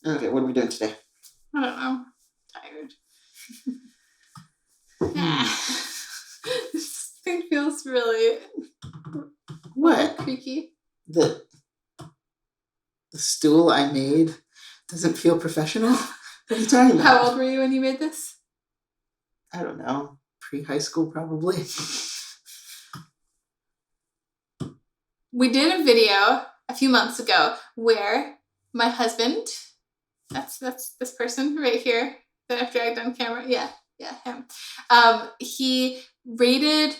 Okay, what are we doing today? I don't know. Tired. This thing feels really... What? Creaky. The stool I made doesn't feel professional? What are you talking about? How old were you when you made this? I don't know. Pre-high school, probably. We did a video a few months ago where my husband, that's this person right here that I've dragged on camera. Yeah, him. He rated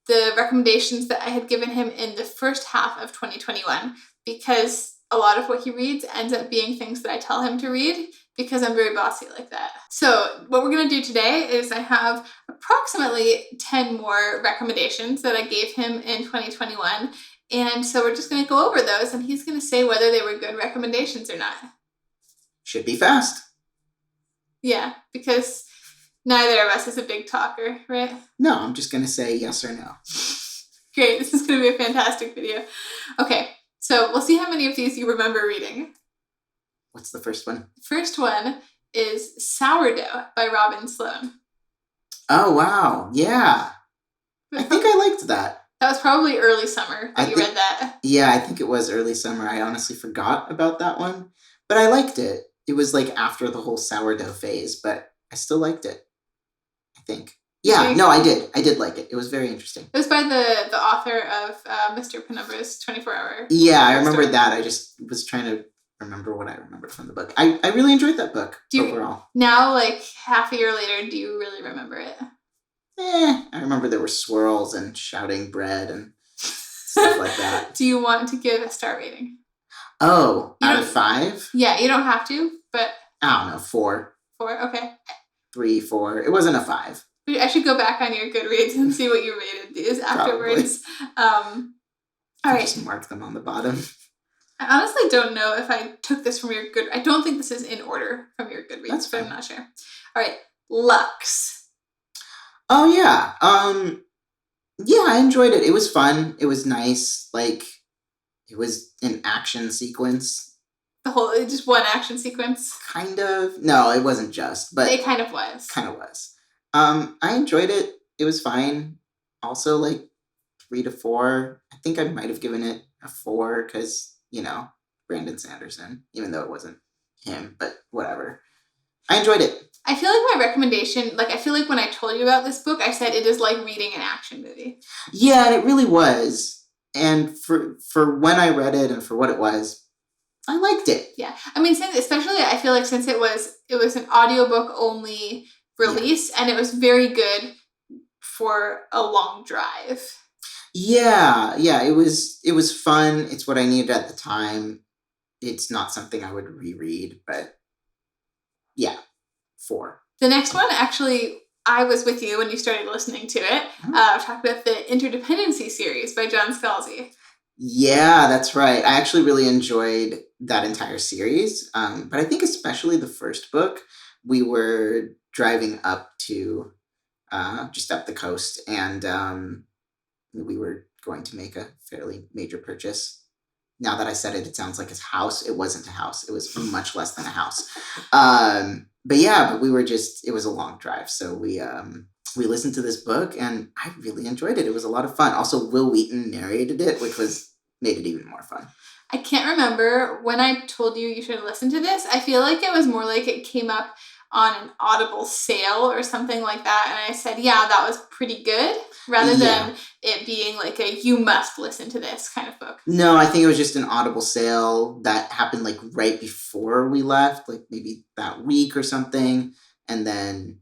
the recommendations that I had given him in the first half of 2021 because a lot of what he reads ends up being things that I tell him to read because I'm very bossy like that. So what we're going to do today is I have approximately 10 more recommendations that I gave him in 2021. And so we're just going to go over those and he's going to say whether they were good recommendations or not. Should be fast. Yeah, because neither of us is a big talker, right? No, I'm just going to say yes or no. Great, this is going to be a fantastic video. Okay, so we'll see how many of these you remember reading. What's the first one? First one is Sourdough by Robin Sloan. Oh, wow. Yeah. I think I liked that. That was probably early summer that you read that. Yeah, I think it was early summer. I honestly forgot about that one. But I liked it. It was like after the whole sourdough phase, but I still liked it. I think. Yeah, no, I did. I did like it. It was very interesting. It was by the author of Mr. Penumbra's 24-Hour. Yeah, I remember that. I just was trying to remember what I remembered from the book. I really enjoyed that book overall. Now, like half a year later, do you really remember it? I remember there were swirls and shouting bread and stuff like that. Do you want to give a star rating? Oh, out of 5? Yeah, you don't have to, but... I don't know, 4. 4, okay. 3, 4. It wasn't a 5. I should go back on your Goodreads and see what you rated these afterwards. All right. Just mark them on the bottom. I honestly don't know if I took this from your I don't think this is in order from your Goodreads, but I'm not sure. All right. Lux. Oh, yeah. Yeah, I enjoyed it. It was fun. It was nice. Like, it was an action sequence. Just one action sequence? Kind of. No, it wasn't just, but... It kind of was. Kind of was. I enjoyed it. It was fine. Also, like, 3 to 4. I think I might have given it a 4 because, Brandon Sanderson, even though it wasn't him, but whatever. I enjoyed it. I feel like my recommendation, I feel like when I told you about this book, I said it is like reading an action movie. Yeah, and it really was. And for when I read it and for what it was, I liked it. Yeah. I mean, especially I feel like since it was an audiobook only release, and it was very good for a long drive. Yeah, it was fun. It's what I needed at the time. It's not something I would reread, but yeah, 4. The next one, actually, I was with you when you started listening to it. I talked about the Interdependency series by John Scalzi. Yeah, that's right. I actually really enjoyed that entire series, but I think especially the first book. We were driving up to just up the coast, and we were going to make a fairly major purchase. Now that I said it, it sounds like a house. It wasn't a house. It was much less than a house. But we were it was a long drive. So we listened to this book and I really enjoyed it. It was a lot of fun. Also, Will Wheaton narrated it, which made it even more fun. I can't remember when I told you should listen to this. I feel like it was more like it came up on an Audible sale or something like that. And I said, yeah, that was pretty good, rather than it being like a you must listen to this kind of book. No, I think it was just an Audible sale that happened like right before we left, like maybe that week or something. And then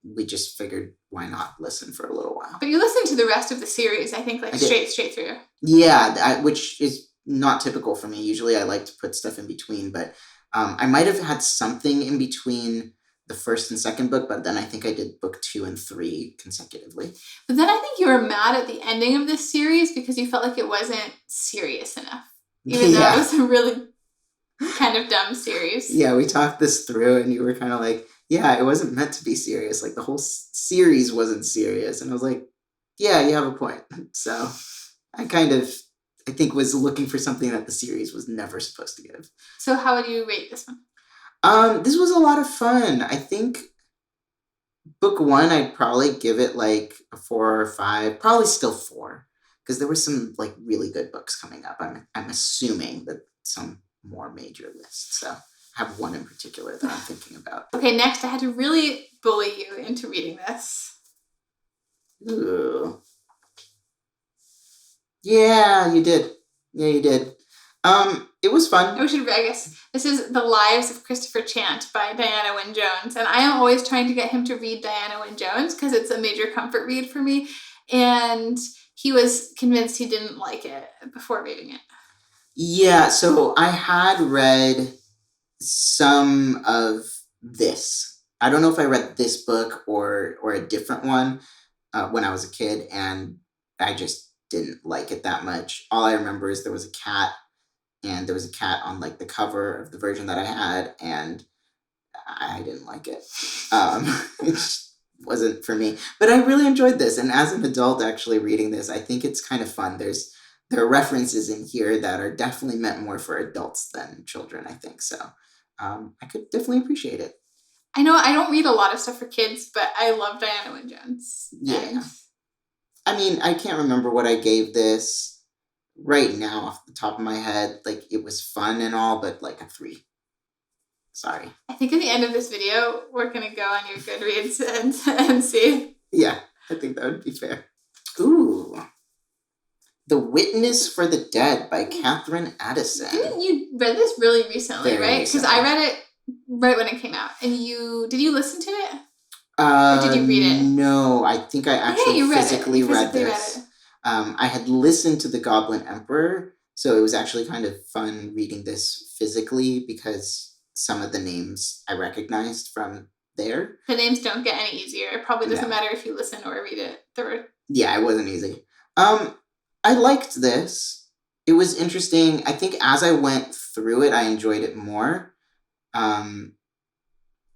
we just figured, why not listen for a little while? But you listened to the rest of the series, I think, straight through. Yeah, which is not typical for me. Usually I like to put stuff in between, but I might have had something in between the first and second book, but then I think I did book 2 and 3 consecutively. But then I think you were mad at the ending of this series because you felt like it wasn't serious enough. Even though it was a really kind of dumb series. Yeah, we talked this through and you were kind of like, yeah, it wasn't meant to be serious. Like the whole series wasn't serious. And I was like, yeah, you have a point. So I think was looking for something that the series was never supposed to give. So how would you rate this one? This was a lot of fun. I think book one, I'd probably give it like a 4 or 5, probably still 4, because there were some like really good books coming up. I'm assuming that some more major lists. So I have one in particular that I'm thinking about. Okay, next I had to really bully you into reading this. Ooh. Yeah, you did. Yeah, you did. It was fun. I guess this is The Lives of Christopher Chant by Diana Wynne Jones, and I am always trying to get him to read Diana Wynne Jones because it's a major comfort read for me, and he was convinced he didn't like it before reading it. Yeah, so I had read some of this. I don't know if I read this book or a different one when I was a kid, and I just didn't like it that much. All I remember is there was a cat, and there was a cat on like the cover of the version that I had, and I didn't like it. It just wasn't for me. But I really enjoyed this, and as an adult actually reading this, I think it's kind of fun. There are references in here that are definitely meant more for adults than children, I think. So I could definitely appreciate it. I know I don't read a lot of stuff for kids, but I love Diana Wynne Jones. Yeah. I mean, I can't remember what I gave this right now off the top of my head. Like, it was fun and all, but like a 3. Sorry. I think at the end of this video, we're going to go on your Goodreads and see. Yeah, I think that would be fair. Ooh. The Witness for the Dead by Katherine Addison. Didn't you read this really recently, right? Because I read it right when it came out. And did you listen to it? Or did you read it? No, I think I actually physically read this. Read it. I had listened to The Goblin Emperor, so it was actually kind of fun reading this physically because some of the names I recognized from there. The names don't get any easier. It probably doesn't matter if you listen or read it. Yeah, it wasn't easy. I liked this. It was interesting. I think as I went through it, I enjoyed it more.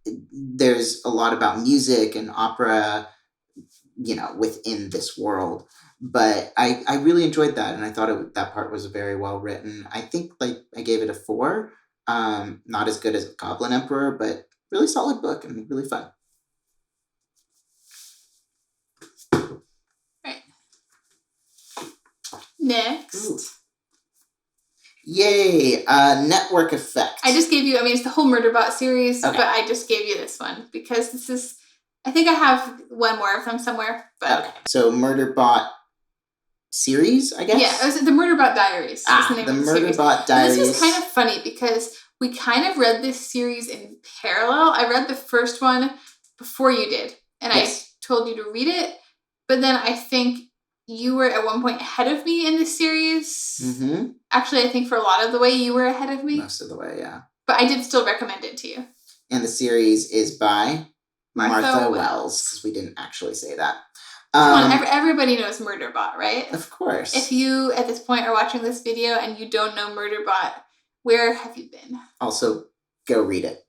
There's a lot about music and opera, within this world. But I really enjoyed that, and I thought that part was very well written. I think I gave it a 4. Not as good as Goblin Emperor, but really solid book and really fun. Right. Next. Ooh. Yay! Network Effect. I just gave you, it's the whole Murderbot series, okay. But I just gave you this one because this is, I think I have one more of them somewhere. But okay. So Murderbot series, I guess? Yeah, it was the Murderbot Diaries. The Murderbot Diaries. This was kind of funny because we kind of read this series in parallel. I read the first one before you did, and yes. I told you to read it, but then I think you were at one point ahead of me in this series. Mm-hmm. Actually, I think for a lot of the way you were ahead of me. Most of the way, yeah. But I did still recommend it to you. And the series is by Martha Wells, because we didn't actually say that. Come on, everybody knows Murderbot, right? Of course. If you, at this point, are watching this video and you don't know Murderbot, where have you been? Also, go read it.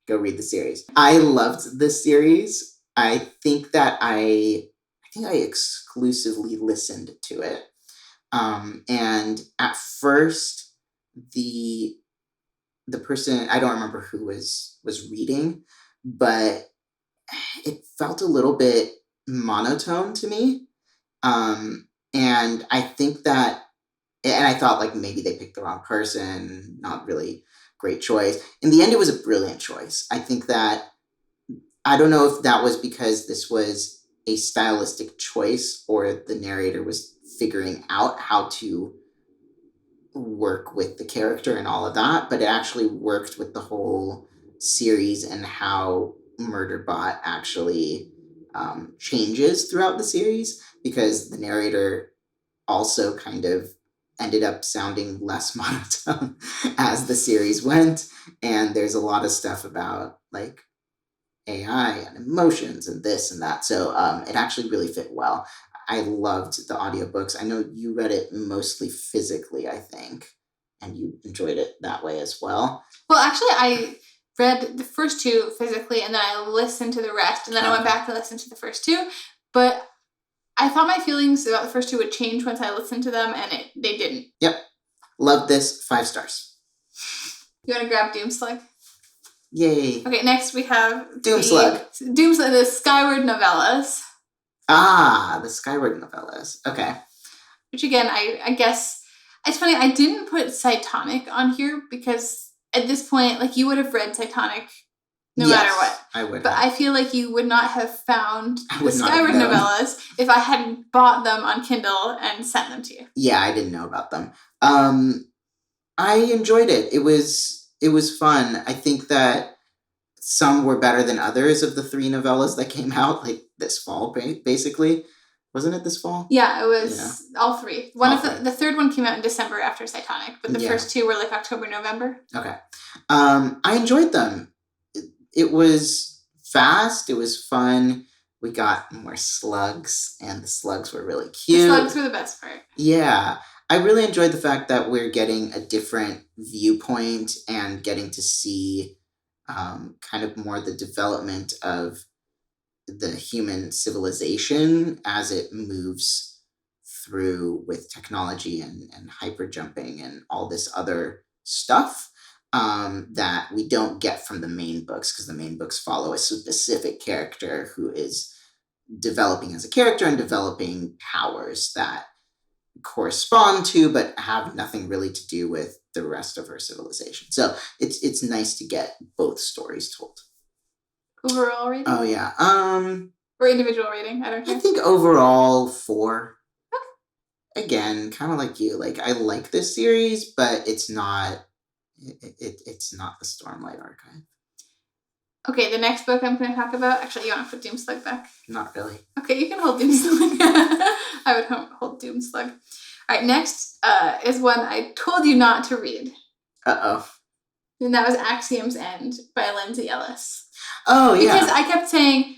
Go read the series. I loved this series. I think that I exclusively listened to it. And at first, the person, I don't remember who was reading, but it felt a little bit monotone to me. And I think that, and I thought maybe they picked the wrong person, not really great choice. In the end, it was a brilliant choice. I think that, I don't know if that was because this was a stylistic choice or the narrator was figuring out how to work with the character and all of that, but it actually worked with the whole series and how Murderbot actually changes throughout the series, because the narrator also kind of ended up sounding less monotone as the series went, and there's a lot of stuff about AI and emotions and this and that, so it actually really fit well. I loved the audiobooks. I know you read it mostly physically, I think, and you enjoyed it that way as well. Well, actually, I read the first 2 physically, and then I listened to the rest, and then I went back and listened to the first 2, but I thought my feelings about the first 2 would change once I listened to them, and they didn't. Yep. Loved this. 5 stars. You want to grab Doomslug? Yay. Okay, next we have Doomslug. The Skyward Novellas. Ah, the Skyward Novellas. Okay. Which again, I guess it's funny. I didn't put Cytonic on here because at this point, like, you would have read Cytonic no matter what. I would. But I feel like you would not have found the Skyward known. Novellas if I hadn't bought them on Kindle and sent them to you. Yeah, I didn't know about them. I enjoyed it. It was fun. I think that some were better than others of the 3 novellas that came out like this fall, basically. Wasn't it this fall? Yeah, it was all 3. The third one came out in December after Cytonic, but the first 2 were like October, November. Okay. I enjoyed them. It was fast. It was fun. We got more slugs, and the slugs were really cute. The slugs were the best part. Yeah. I really enjoyed the fact that we're getting a different viewpoint and getting to see kind of more the development of the human civilization as it moves through with technology and hyper jumping and all this other stuff that we don't get from the main books, because the main books follow a specific character who is developing as a character and developing powers that correspond to but have nothing really to do with the rest of her civilization. So it's nice to get both stories told. Overall rating? Oh yeah. Or individual rating? I don't care. I think overall 4. Okay. Again, kind of like you. Like, I like this series, but it's not it's not the Stormlight Archive. Okay, the next book I'm going to talk about. Actually, you want to put Doomslug back? Not really. Okay, you can hold Doomslug. I would hold Doomslug. All right, next is one I told you not to read. Uh-oh. And that was Axiom's End by Lindsay Ellis. Oh, yeah. Because I kept saying,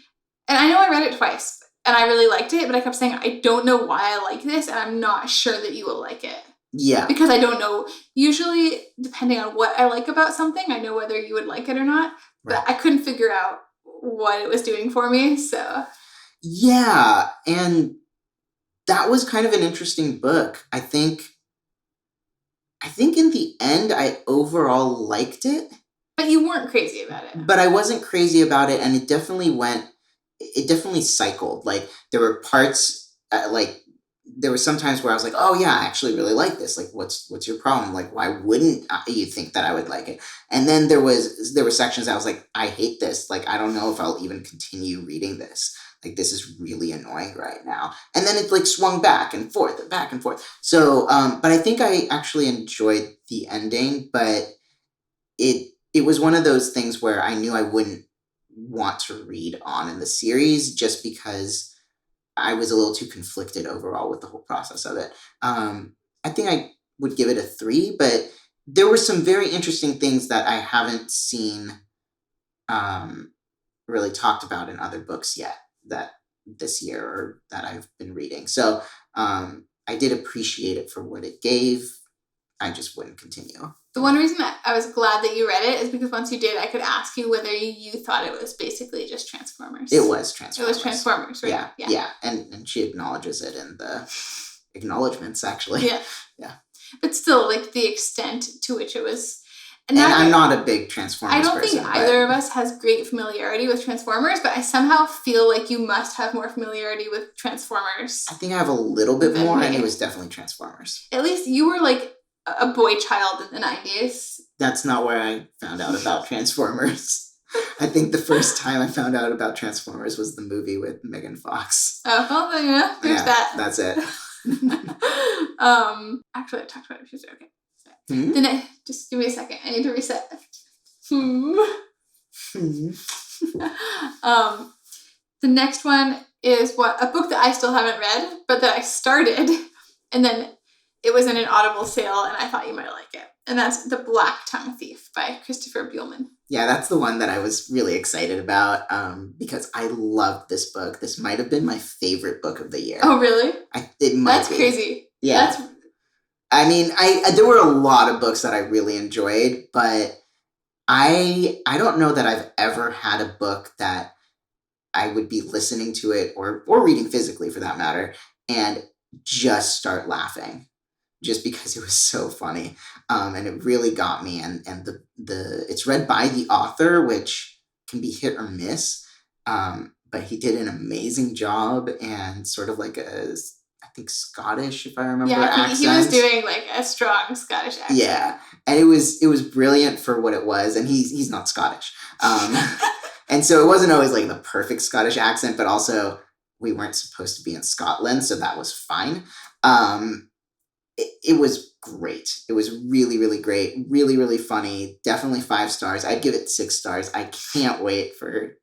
and I know I read it twice, and I really liked it, but I kept saying, I don't know why I like this, and I'm not sure that you will like it. Yeah. Because I don't know. Usually, depending on what I like about something, I know whether you would like it or not. But right. I couldn't figure out what it was doing for me, so. Yeah, and that was kind of an interesting book. I think in the end, I overall liked it. But you weren't crazy about it. But I wasn't crazy about it, and it definitely cycled. Like, there were parts, there were some times where I was like, oh yeah, I actually really like this. Like, what's your problem? Like, why wouldn't you think that I would like it? And then there were sections I was like, I hate this. Like, I don't know if I'll even continue reading this. Like, this is really annoying right now. And then it like swung back and forth and back and forth. So, but I think I actually enjoyed the ending, but it was one of those things where I knew I wouldn't want to read on in the series just because I was a little too conflicted overall with the whole process of it. I think I would give it a 3, but there were some very interesting things that I haven't seen really talked about in other books yet that this year or that I've been reading. So I did appreciate it for what it gave. I just wouldn't continue. The one reason that I was glad that you read it is because once you did, I could ask you whether you thought it was basically just Transformers. It was Transformers. It was Transformers, right? Yeah. And she acknowledges it in the acknowledgements, actually. Yeah. But still, like, the extent to which it was... And I'm not a big Transformers person. I don't think either of us has great familiarity with Transformers, but I somehow feel like you must have more familiarity with Transformers. I think I have a little bit more, and it was definitely Transformers. At least you were, like, a boy child in the 90s. That's not where I found out about Transformers. I think the first time I found out about Transformers was the movie with Megan Fox. Oh, well, yeah, there's that. That's it. Actually, I talked about it Tuesday. Okay. Then just give me a second. I need to reset. The next one is a book that I still haven't read, but that I started, and then it was in an Audible sale, and I thought you might like it. And that's The Blacktongue Thief by Christopher Buehlman. Yeah, that's the one that I was really excited about because I loved this book. This might have been my favorite book of the year. Oh, really? It might That's be. crazy. Yeah. I mean, there were a lot of books that I really enjoyed, but I don't know that I've ever had a book that I would be listening to it or reading physically for that matter and just start laughing. just because it was so funny. And it really got me. And the it's read by the author, which can be hit or miss. But he did an amazing job, and sort of like I think Scottish, if I remember, accent. He was doing like a strong Scottish accent. Yeah, and it was brilliant for what it was, and he's not Scottish, and so it wasn't always like the perfect Scottish accent, but also we weren't supposed to be in Scotland, so that was fine. It was great. It was really, really great. Really, really funny. Definitely 5 stars. I'd give it 6 stars. I can't wait for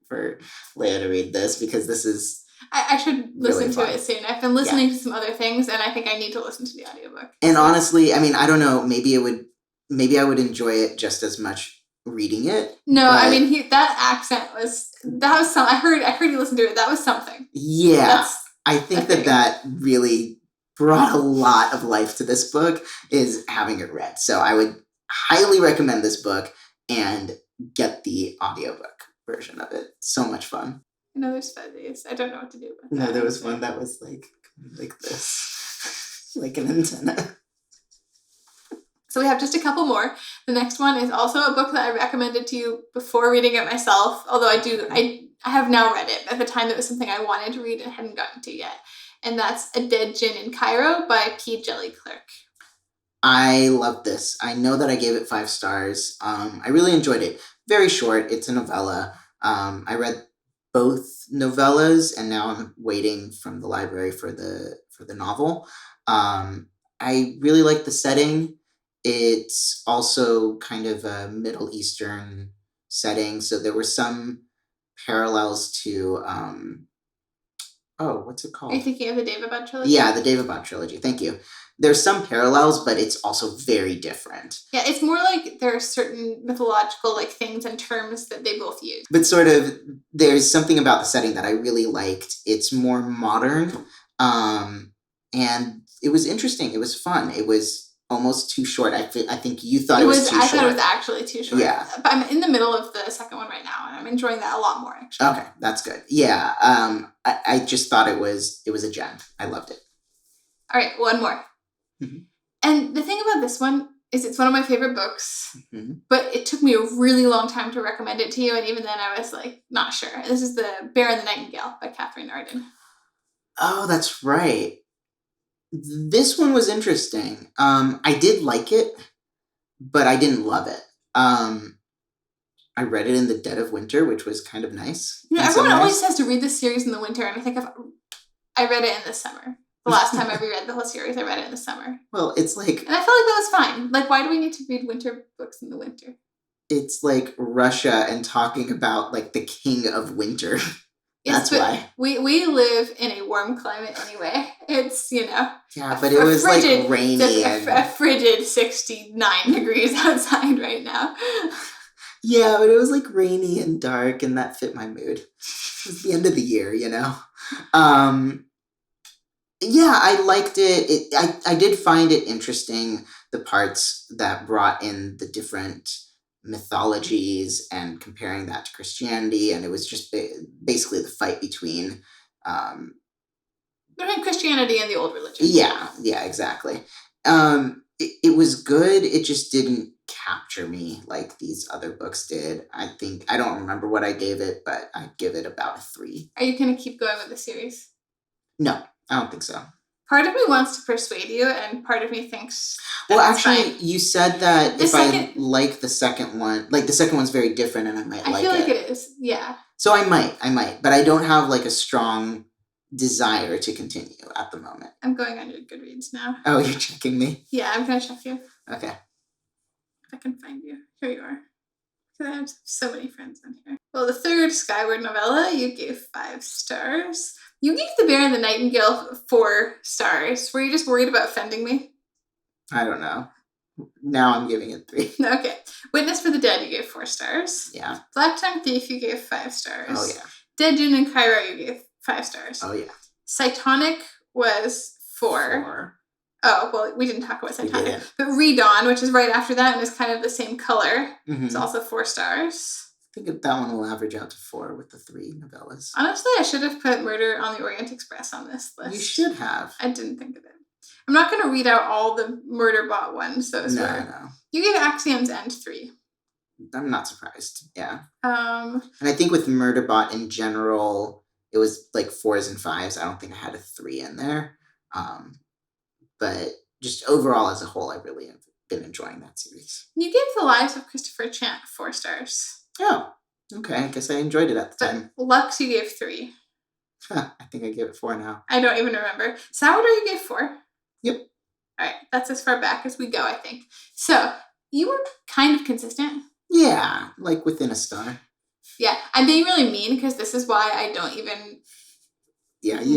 Leia to read this, because this is I should listen really to fun. it soon. I've been listening to some other things, and I think I need to listen to the audiobook. And honestly, I mean, I don't know, maybe I would enjoy it just as much reading it. No, I mean, that accent was some. I heard you listen to it. That was something. Yeah, I think that really brought a lot of life to this book, is having it read. So I would highly recommend this book, and get the audiobook version of it. So much fun. I know there's fuzzies. I don't know what to do with that. No, there was one that was like this, like an antenna. So we have just a couple more. The next one is also a book that I recommended to you before reading it myself, although I have now read it. At the time, it was something I wanted to read and hadn't gotten to yet. And that's A Dead Djinn in Cairo by P. Djeli Clerk. I love this. I know that I gave it 5 stars. I really enjoyed it. Very short. It's a novella. I read both novellas, and now I'm waiting from the library for the novel. I really like the setting. It's also kind of a Middle Eastern setting, so there were some parallels to what's it called? Are you thinking of the Daevabad trilogy? Yeah, the Daevabad trilogy. Thank you. There's some parallels, but it's also very different. Yeah, it's more like there are certain mythological like things and terms that they both use. But sort of, there's something about the setting that I really liked. It's more modern, and it was interesting. It was fun. It was almost too short. I think you thought it was too short. I thought it was actually too short. Yeah. But I'm in the middle of the second one right now, and I'm enjoying that a lot more, actually. Okay, that's good. Yeah, I just thought it was a gem. I loved it. All right, one more. Mm-hmm. And the thing about this one is it's one of my favorite books, Mm-hmm. but it took me a really long time to recommend it to you, and even then I was like, not sure. This is The Bear and the Nightingale by Katherine Arden. Oh, that's right. This one was interesting. I did like it, but I didn't love it. I read it in the dead of winter, which was kind of nice. Yeah, everyone always says to read this series in the winter, and I think I read it in the summer. The last time I reread the whole series, I read it in the summer. Well, it's like... And I felt like that was fine. Like, why do we need to read winter books in the winter? It's like Russia and talking about, like, the king of winter. That's why. We live in a warm climate anyway. It's, Yeah, but it was frigid, like rainy. A frigid 69 degrees outside right now. Yeah, but it was like rainy and dark, and that fit my mood. It was the end of the year, Yeah, I liked it. I did find it interesting, the parts that brought in the different mythologies and comparing that to Christianity, and it was just basically the fight between Christianity and the old religion. Yeah, exactly. It was good. It just didn't capture me like these other books did. I don't remember what I gave it, but I'd give it about a 3. Are you going to keep going with the series? No, I don't think so. Part of me wants to persuade you, and part of me thinks... Well, actually, you said that I like the second one, like the second one's very different, and I might like it. I feel like it is, yeah. So I might, but I don't have like a strong desire to continue at the moment. I'm going on your Goodreads now. Oh, you're checking me? Yeah, I'm going to check you. Okay. If I can find you. Here you are. Because I have so many friends on here. Well, the third Skyward novella, you gave 5 stars. You gave The Bear and the Nightingale 4 stars. Were you just worried about offending me? I don't know. Now I'm giving it 3. Okay. Witness for the Dead, you gave 4 stars. Yeah. Blacktongue Thief, you gave 5 stars. Oh, yeah. Dead Djinn in Cairo, you gave 5 stars. Oh, yeah. Cytonic was 4. Oh, well, we didn't talk about Cytonic. But Redawn, which is right after that and is kind of the same color, is also 4 stars. I think that one will average out to 4 with the 3 novellas. Honestly, I should have put Murder on the Orient Express on this list. You should have. I didn't think of it. I'm not going to read out all the Murderbot ones. Those No, were. no. You gave Axiom's End 3. I'm not surprised. Yeah. Um, And I think with Murderbot in general, it was like 4s and 5s. I don't think I had a 3 in there. But just overall as a whole, I really have been enjoying that series. you gave The Lives of Christopher Chant 4 stars. Oh, okay. I guess I enjoyed it at the time. Lux, you gave 3. I think I gave it 4 now. I don't even remember. Sourdough, you gave 4. Yep. All right, that's as far back as we go, I think. So you were kind of consistent. Yeah, like within a star. Yeah, I'm being really mean because this is why I don't even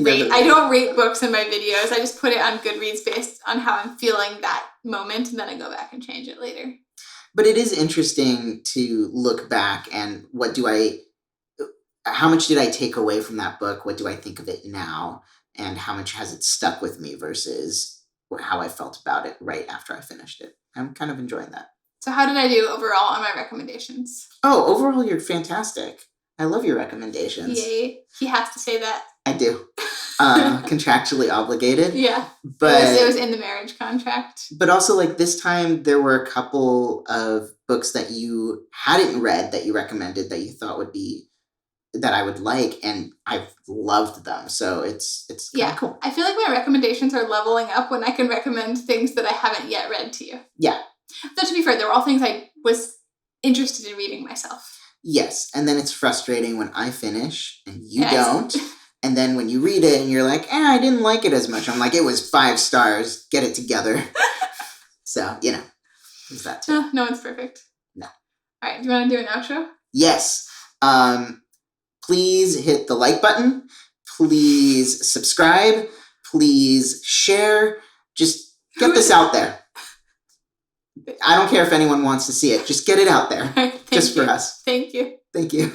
rate. I don't rate books in my videos. I just put it on Goodreads based on how I'm feeling that moment, and then I go back and change it later. But it is interesting to look back and how much did I take away from that book? What do I think of it now? And how much has it stuck with me versus how I felt about it right after I finished it? I'm kind of enjoying that. So how did I do overall on my recommendations? Oh, overall, you're fantastic. I love your recommendations. Yay. He has to say that. I do. Contractually obligated. Yeah. But it was in the marriage contract. But also, like, this time, there were a couple of books that you hadn't read that you recommended that you thought that I would like, and I've loved them. So it's kind of cool. I feel like my recommendations are leveling up when I can recommend things that I haven't yet read to you. Yeah. Though, to be fair, they were all things I was interested in reading myself. Yes, and then it's frustrating when I finish and you don't. And then when you read it and you're like, I didn't like it as much. I'm like, it was 5 stars. Get it together. So, there's that too. No one's perfect. No. All right, do you want to do an outro? Yes. Please hit the like button. Please subscribe. Please share. Just get this out there. I don't care if anyone wants to see it. Just get it out there. Right, just for us. Thank you. Thank you.